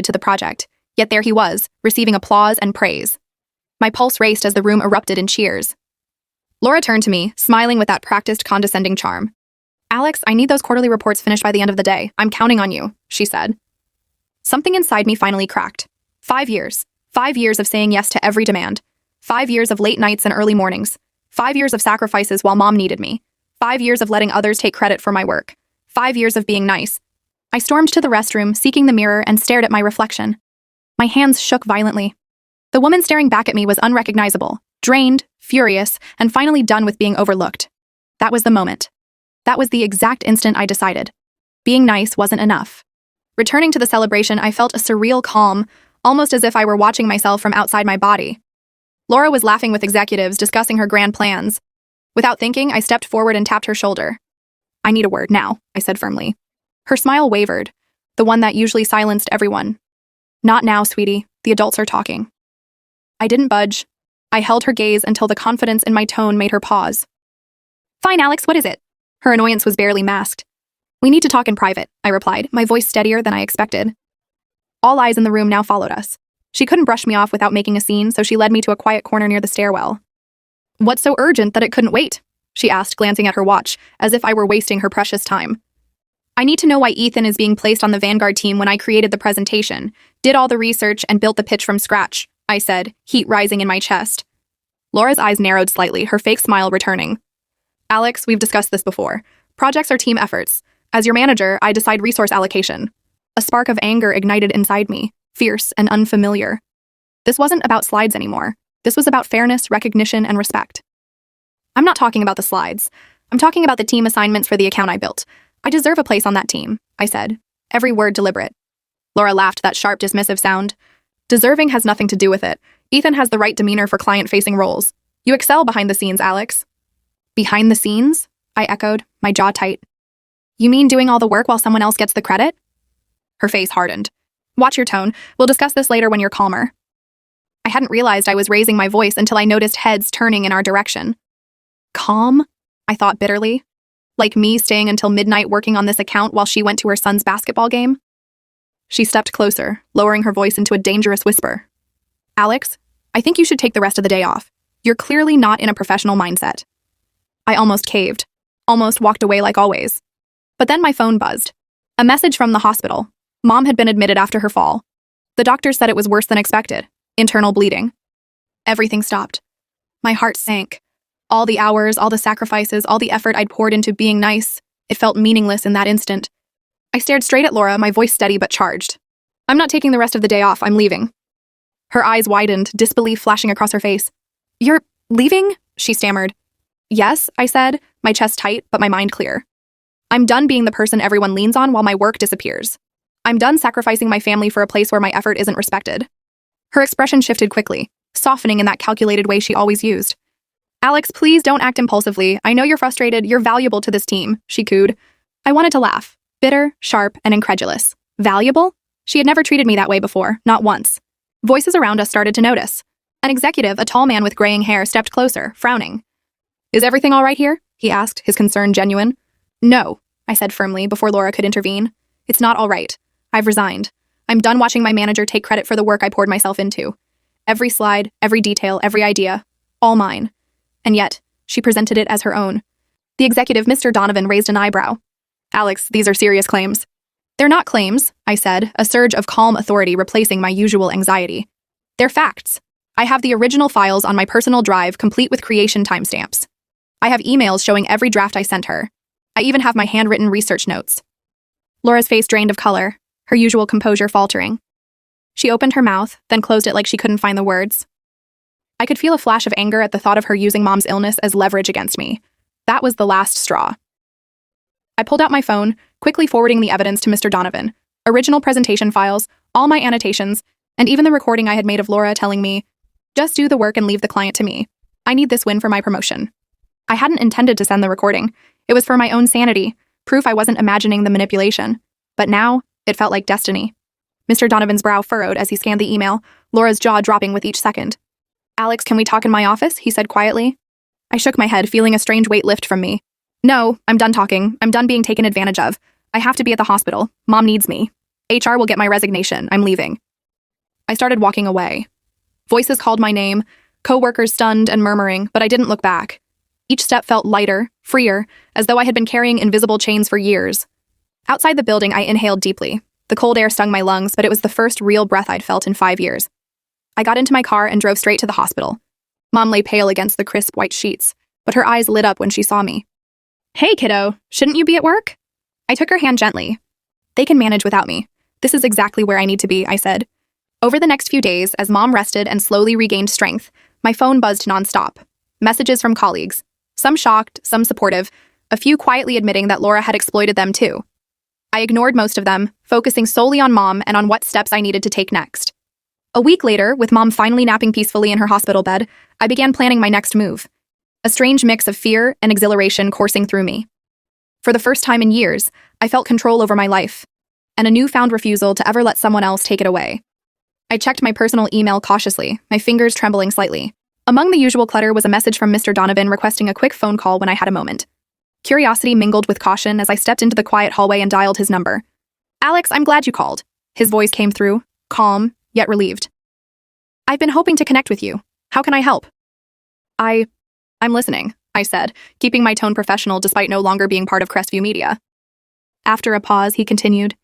to the project, yet there he was, receiving applause and praise. My pulse raced as the room erupted in cheers. Laura turned to me, smiling with that practiced condescending charm. "Alex, I need those quarterly reports finished by the end of the day. I'm counting on you," she said. Something inside me finally cracked. 5 years. 5 years of saying yes to every demand. 5 years of late nights and early mornings. 5 years of sacrifices while Mom needed me. 5 years of letting others take credit for my work. 5 years of being nice. I stormed to the restroom, seeking the mirror, and stared at my reflection. My hands shook violently. The woman staring back at me was unrecognizable, drained, furious, and finally done with being overlooked. That was the moment. That was the exact instant I decided. Being nice wasn't enough. Returning to the celebration, I felt a surreal calm, almost as if I were watching myself from outside my body. Laura was laughing with executives, discussing her grand plans. Without thinking, I stepped forward and tapped her shoulder. "I need a word now," I said firmly. Her smile wavered, the one that usually silenced everyone. "Not now, sweetie. The adults are talking." I didn't budge. I held her gaze until the confidence in my tone made her pause. "Fine, Alex, what is it?" Her annoyance was barely masked. "We need to talk in private," I replied, my voice steadier than I expected. All eyes in the room now followed us. She couldn't brush me off without making a scene, so she led me to a quiet corner near the stairwell. "What's so urgent that it couldn't wait?" she asked, glancing at her watch, as if I were wasting her precious time. "I need to know why Ethan is being placed on the Vanguard team when I created the presentation, did all the research, and built the pitch from scratch," I said, heat rising in my chest. Laura's eyes narrowed slightly, her fake smile returning. "Alex, we've discussed this before. Projects are team efforts. As your manager, I decide resource allocation." A spark of anger ignited inside me, fierce and unfamiliar. This wasn't about slides anymore. This was about fairness, recognition, and respect. "I'm not talking about the slides. I'm talking about the team assignments for the account I built. I deserve a place on that team," I said, every word deliberate. Laura laughed, that sharp, dismissive sound. "Deserving has nothing to do with it. Ethan has the right demeanor for client-facing roles. You excel behind the scenes, Alex." "Behind the scenes?" I echoed, my jaw tight. "You mean doing all the work while someone else gets the credit?" Her face hardened. "Watch your tone. We'll discuss this later when you're calmer." I hadn't realized I was raising my voice until I noticed heads turning in our direction. Calm? I thought bitterly. Like me staying until midnight working on this account while she went to her son's basketball game? She stepped closer, lowering her voice into a dangerous whisper. "Alex, I think you should take the rest of the day off. You're clearly not in a professional mindset." I almost caved, almost walked away like always. But then my phone buzzed. A message from the hospital. Mom had been admitted after her fall. The doctors said it was worse than expected. Internal bleeding. Everything stopped. My heart sank. All the hours, all the sacrifices, all the effort I'd poured into being nice, it felt meaningless in that instant. I stared straight at Laura, my voice steady but charged. "I'm not taking the rest of the day off, I'm leaving." Her eyes widened, disbelief flashing across her face. "You're leaving?" she stammered. "Yes," I said, my chest tight, but my mind clear. "I'm done being the person everyone leans on while my work disappears. I'm done sacrificing my family for a place where my effort isn't respected." Her expression shifted quickly, softening in that calculated way she always used. "Alex, please don't act impulsively. I know you're frustrated. You're valuable to this team," she cooed. I wanted to laugh, bitter, sharp, and incredulous. Valuable? She had never treated me that way before, not once. Voices around us started to notice. An executive, a tall man with graying hair, stepped closer, frowning. "Is everything all right here?" he asked, his concern genuine. "No," I said firmly before Laura could intervene. "It's not all right. I've resigned. I'm done watching my manager take credit for the work I poured myself into. Every slide, every detail, every idea, all mine. And yet, she presented it as her own." The executive, Mr. Donovan, raised an eyebrow. "Alex, these are serious claims." "They're not claims," I said, a surge of calm authority replacing my usual anxiety. "They're facts. I have the original files on my personal drive, complete with creation timestamps. I have emails showing every draft I sent her. I even have my handwritten research notes." Laura's face drained of color, her usual composure faltering. She opened her mouth, then closed it like she couldn't find the words. I could feel a flash of anger at the thought of her using Mom's illness as leverage against me. That was the last straw. I pulled out my phone, quickly forwarding the evidence to Mr. Donovan. Original presentation files, all my annotations, and even the recording I had made of Laura telling me, "Just do the work and leave the client to me. I need this win for my promotion." I hadn't intended to send the recording. It was for my own sanity, proof I wasn't imagining the manipulation. But now, it felt like destiny. Mr. Donovan's brow furrowed as he scanned the email, Laura's jaw dropping with each second. "Alex, can we talk in my office?" he said quietly. I shook my head, feeling a strange weight lift from me. "No, I'm done talking. I'm done being taken advantage of. I have to be at the hospital. Mom needs me." HR will get my resignation. I'm leaving. I started walking away. Voices called my name, co-workers stunned and murmuring, but I didn't look back. Each step felt lighter, freer, as though I had been carrying invisible chains for years. Outside the building, I inhaled deeply. The cold air stung my lungs, but it was the first real breath I'd felt in 5 years. I got into my car and drove straight to the hospital. Mom lay pale against the crisp white sheets, but her eyes lit up when she saw me. "Hey, kiddo, shouldn't you be at work?" I took her hand gently. "They can manage without me. This is exactly where I need to be," I said. Over the next few days, as Mom rested and slowly regained strength, my phone buzzed nonstop. Messages from colleagues, some shocked, some supportive, a few quietly admitting that Laura had exploited them too. I ignored most of them, focusing solely on Mom and on what steps I needed to take next. A week later, with Mom finally napping peacefully in her hospital bed, I began planning my next move. A strange mix of fear and exhilaration coursing through me. For the first time in years, I felt control over my life, and a newfound refusal to ever let someone else take it away. I checked my personal email cautiously, my fingers trembling slightly. Among the usual clutter was a message from Mr. Donovan requesting a quick phone call when I had a moment. Curiosity mingled with caution as I stepped into the quiet hallway and dialed his number. "Alex, I'm glad you called." His voice came through, calm, yet relieved. "I've been hoping to connect with you. How can I help?" I'm listening," I said, keeping my tone professional despite no longer being part of Crestview Media. After a pause, he continued,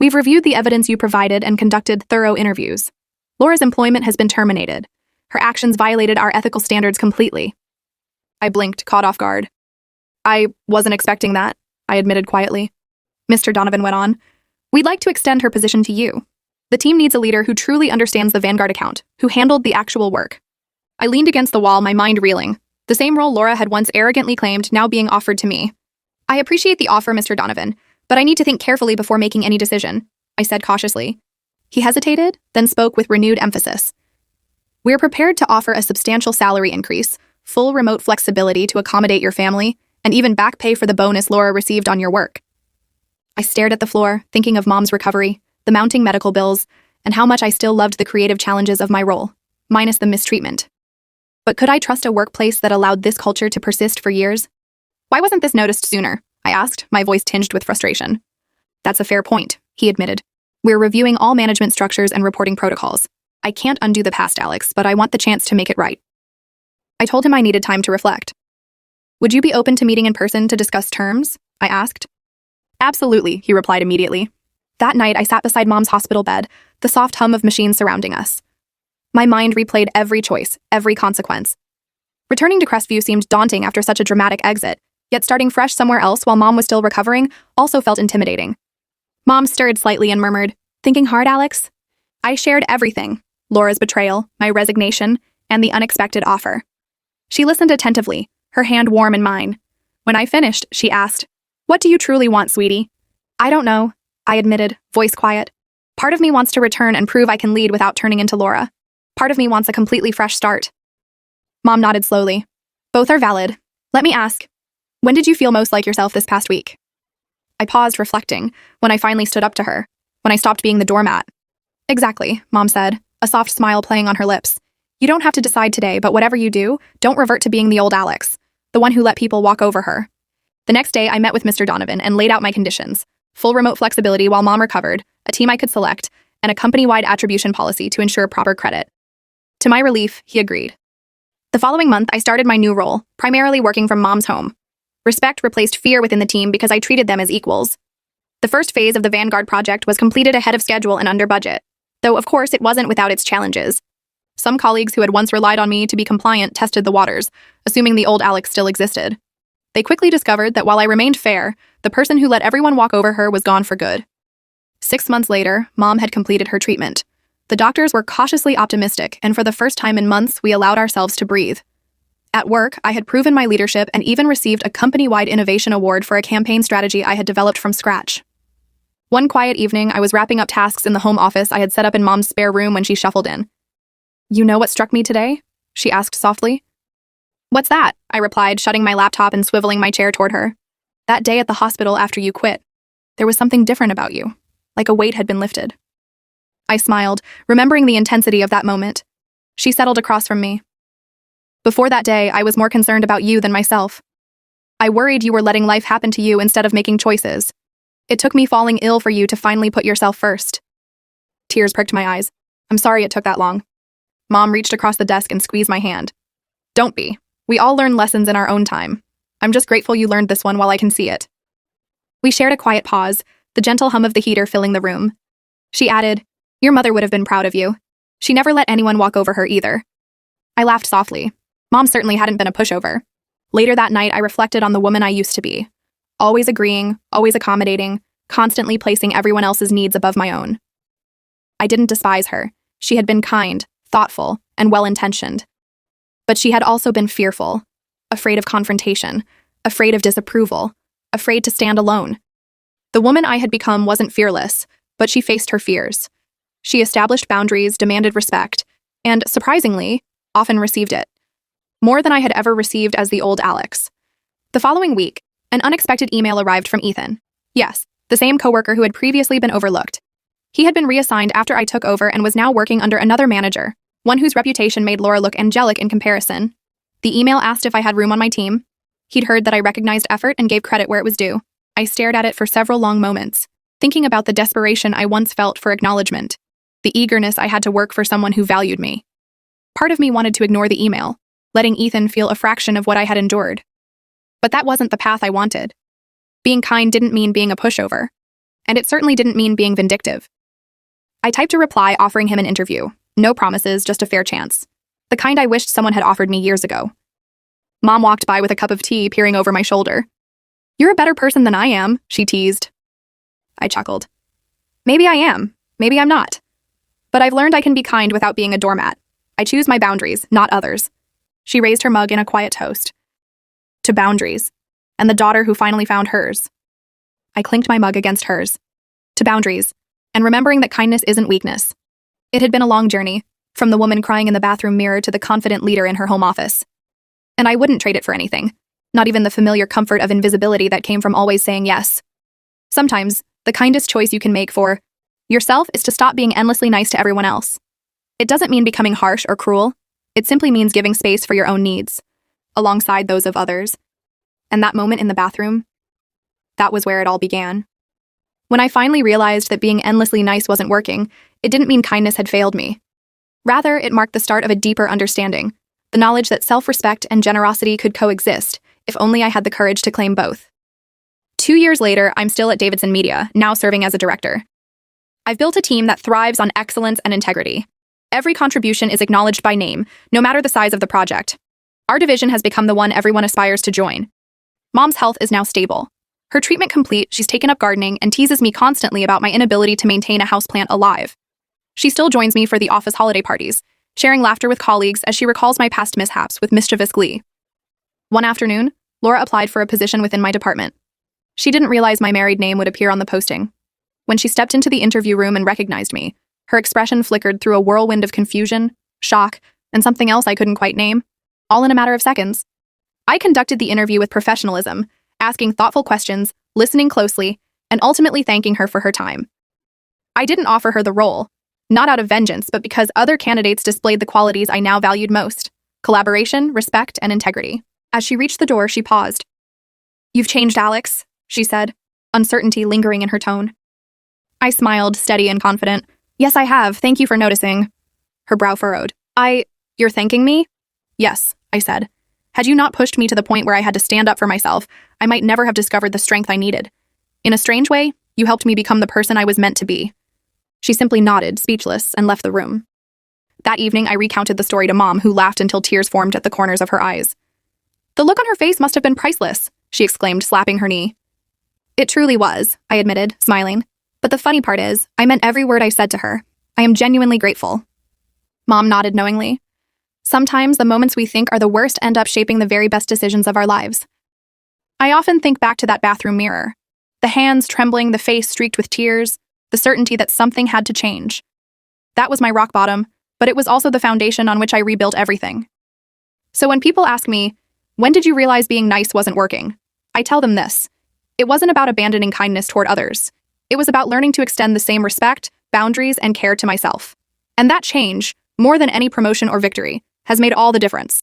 "We've reviewed the evidence you provided and conducted thorough interviews. Laura's employment has been terminated. Her actions violated our ethical standards completely." I blinked, caught off guard. "I wasn't expecting that," I admitted quietly. Mr. Donovan went on, "We'd like to extend her position to you. The team needs a leader who truly understands the Vanguard account, who handled the actual work." I leaned against the wall, my mind reeling. The same role Laura had once arrogantly claimed now being offered to me. "I appreciate the offer, Mr. Donovan, but I need to think carefully before making any decision," I said cautiously. He hesitated, then spoke with renewed emphasis. "We're prepared to offer a substantial salary increase, full remote flexibility to accommodate your family, and even back pay for the bonus Laura received on your work." I stared at the floor, thinking of Mom's recovery, the mounting medical bills, and how much I still loved the creative challenges of my role, minus the mistreatment. But could I trust a workplace that allowed this culture to persist for years? "Why wasn't this noticed sooner?" I asked, my voice tinged with frustration. "That's a fair point," he admitted. "We're reviewing all management structures and reporting protocols. I can't undo the past, Alex, but I want the chance to make it right." I told him I needed time to reflect. "Would you be open to meeting in person to discuss terms?" I asked. "Absolutely," he replied immediately. That night, I sat beside Mom's hospital bed, the soft hum of machines surrounding us. My mind replayed every choice, every consequence. Returning to Crestview seemed daunting after such a dramatic exit, yet starting fresh somewhere else while Mom was still recovering also felt intimidating. Mom stirred slightly and murmured, "Thinking hard, Alex?" I shared everything, Laura's betrayal, my resignation, and the unexpected offer. She listened attentively, her hand warm in mine. When I finished, she asked, "What do you truly want, sweetie?" "I don't know," I admitted, voice quiet. "Part of me wants to return and prove I can lead without turning into Laura. Part of me wants a completely fresh start." Mom nodded slowly. "Both are valid. Let me ask, when did you feel most like yourself this past week?" I paused, reflecting, when I finally stood up to her, when I stopped being the doormat. "Exactly," Mom said, a soft smile playing on her lips. "You don't have to decide today, but whatever you do, don't revert to being the old Alex, the one who let people walk over her." The next day, I met with Mr. Donovan and laid out my conditions: full remote flexibility while Mom recovered, a team I could select, and a company-wide attribution policy to ensure proper credit. To my relief, he agreed. The following month, I started my new role, primarily working from Mom's home. Respect replaced fear within the team because I treated them as equals. The first phase of the Vanguard project was completed ahead of schedule and under budget, though of course it wasn't without its challenges. Some colleagues who had once relied on me to be compliant tested the waters, assuming the old Alex still existed. They quickly discovered that while I remained fair, the person who let everyone walk over her was gone for good. 6 months later, Mom had completed her treatment. The doctors were cautiously optimistic, and for the first time in months, we allowed ourselves to breathe. At work, I had proven my leadership and even received a company-wide innovation award for a campaign strategy I had developed from scratch. One quiet evening, I was wrapping up tasks in the home office I had set up in Mom's spare room when she shuffled in. "You know what struck me today?" she asked softly. "What's that?" I replied, shutting my laptop and swiveling my chair toward her. "That day at the hospital after you quit. There was something different about you, like a weight had been lifted." I smiled, remembering the intensity of that moment. She settled across from me. "Before that day, I was more concerned about you than myself. I worried you were letting life happen to you instead of making choices. It took me falling ill for you to finally put yourself first. Tears pricked my eyes. I'm sorry it took that long. Mom reached across the desk and squeezed my hand. Don't be. We all learn lessons in our own time. I'm just grateful you learned this one while I can see it. We shared a quiet pause, the gentle hum of the heater filling the room. She added, Your mother would have been proud of you. She never let anyone walk over her either. I laughed softly. Mom certainly hadn't been a pushover. Later that night, I reflected on the woman I used to be. Always agreeing, always accommodating, constantly placing everyone else's needs above my own. I didn't despise her. She had been kind, thoughtful, and well-intentioned. But she had also been fearful, afraid of confrontation, afraid of disapproval, afraid to stand alone. The woman I had become wasn't fearless, but she faced her fears. She established boundaries, demanded respect, and, surprisingly, often received it. More than I had ever received as the old Alex. The following week, an unexpected email arrived from Ethan. Yes, the same coworker who had previously been overlooked. He had been reassigned after I took over and was now working under another manager, one whose reputation made Laura look angelic in comparison. The email asked if I had room on my team. He'd heard that I recognized effort and gave credit where it was due. I stared at it for several long moments, thinking about the desperation I once felt for acknowledgement, the eagerness I had to work for someone who valued me. Part of me wanted to ignore the email, letting Ethan feel a fraction of what I had endured. But that wasn't the path I wanted. Being kind didn't mean being a pushover, and it certainly didn't mean being vindictive. I typed a reply offering him an interview. No promises, just a fair chance. The kind I wished someone had offered me years ago. Mom walked by with a cup of tea, peering over my shoulder. You're a better person than I am, she teased. I chuckled. Maybe I am, maybe I'm not. But I've learned I can be kind without being a doormat. I choose my boundaries, not others. She raised her mug in a quiet toast. To boundaries, and the daughter who finally found hers. I clinked my mug against hers. To boundaries, and remembering that kindness isn't weakness. It had been a long journey, from the woman crying in the bathroom mirror to the confident leader in her home office. And I wouldn't trade it for anything, not even the familiar comfort of invisibility that came from always saying yes. Sometimes, the kindest choice you can make for yourself is to stop being endlessly nice to everyone else. It doesn't mean becoming harsh or cruel. It simply means giving space for your own needs, alongside those of others. And that moment in the bathroom, that was where it all began. When I finally realized that being endlessly nice wasn't working, it didn't mean kindness had failed me. Rather, it marked the start of a deeper understanding, the knowledge that self-respect and generosity could coexist, if only I had the courage to claim both. 2 years later, I'm still at Davidson Media, now serving as a director. I've built a team that thrives on excellence and integrity. Every contribution is acknowledged by name, no matter the size of the project. Our division has become the one everyone aspires to join. Mom's health is now stable. Her treatment complete, she's taken up gardening and teases me constantly about my inability to maintain a houseplant alive. She still joins me for the office holiday parties, sharing laughter with colleagues as she recalls my past mishaps with mischievous glee. One afternoon, Laura applied for a position within my department. She didn't realize my married name would appear on the posting. When she stepped into the interview room and recognized me, her expression flickered through a whirlwind of confusion, shock, and something else I couldn't quite name, all in a matter of seconds. I conducted the interview with professionalism, asking thoughtful questions, listening closely, and ultimately thanking her for her time. I didn't offer her the role, not out of vengeance, but because other candidates displayed the qualities I now valued most: collaboration, respect, and integrity. As she reached the door, she paused. "You've changed, Alex," she said, uncertainty lingering in her tone. I smiled, steady and confident. "Yes, I have. Thank you for noticing." Her brow furrowed. You're thanking me?" "Yes," I said. "Had you not pushed me to the point where I had to stand up for myself, I might never have discovered the strength I needed. In a strange way, you helped me become the person I was meant to be." She simply nodded, speechless, and left the room. That evening, I recounted the story to Mom, who laughed until tears formed at the corners of her eyes. "The look on her face must have been priceless," she exclaimed, slapping her knee. "It truly was," I admitted, smiling. "But the funny part is, I meant every word I said to her. I am genuinely grateful." Mom nodded knowingly. Sometimes the moments we think are the worst end up shaping the very best decisions of our lives. I often think back to that bathroom mirror. The hands trembling, the face streaked with tears, the certainty that something had to change. That was my rock bottom, but it was also the foundation on which I rebuilt everything. So when people ask me, "When did you realize being nice wasn't working?" I tell them this. It wasn't about abandoning kindness toward others. It was about learning to extend the same respect, boundaries, and care to myself. And that change, more than any promotion or victory, has made all the difference.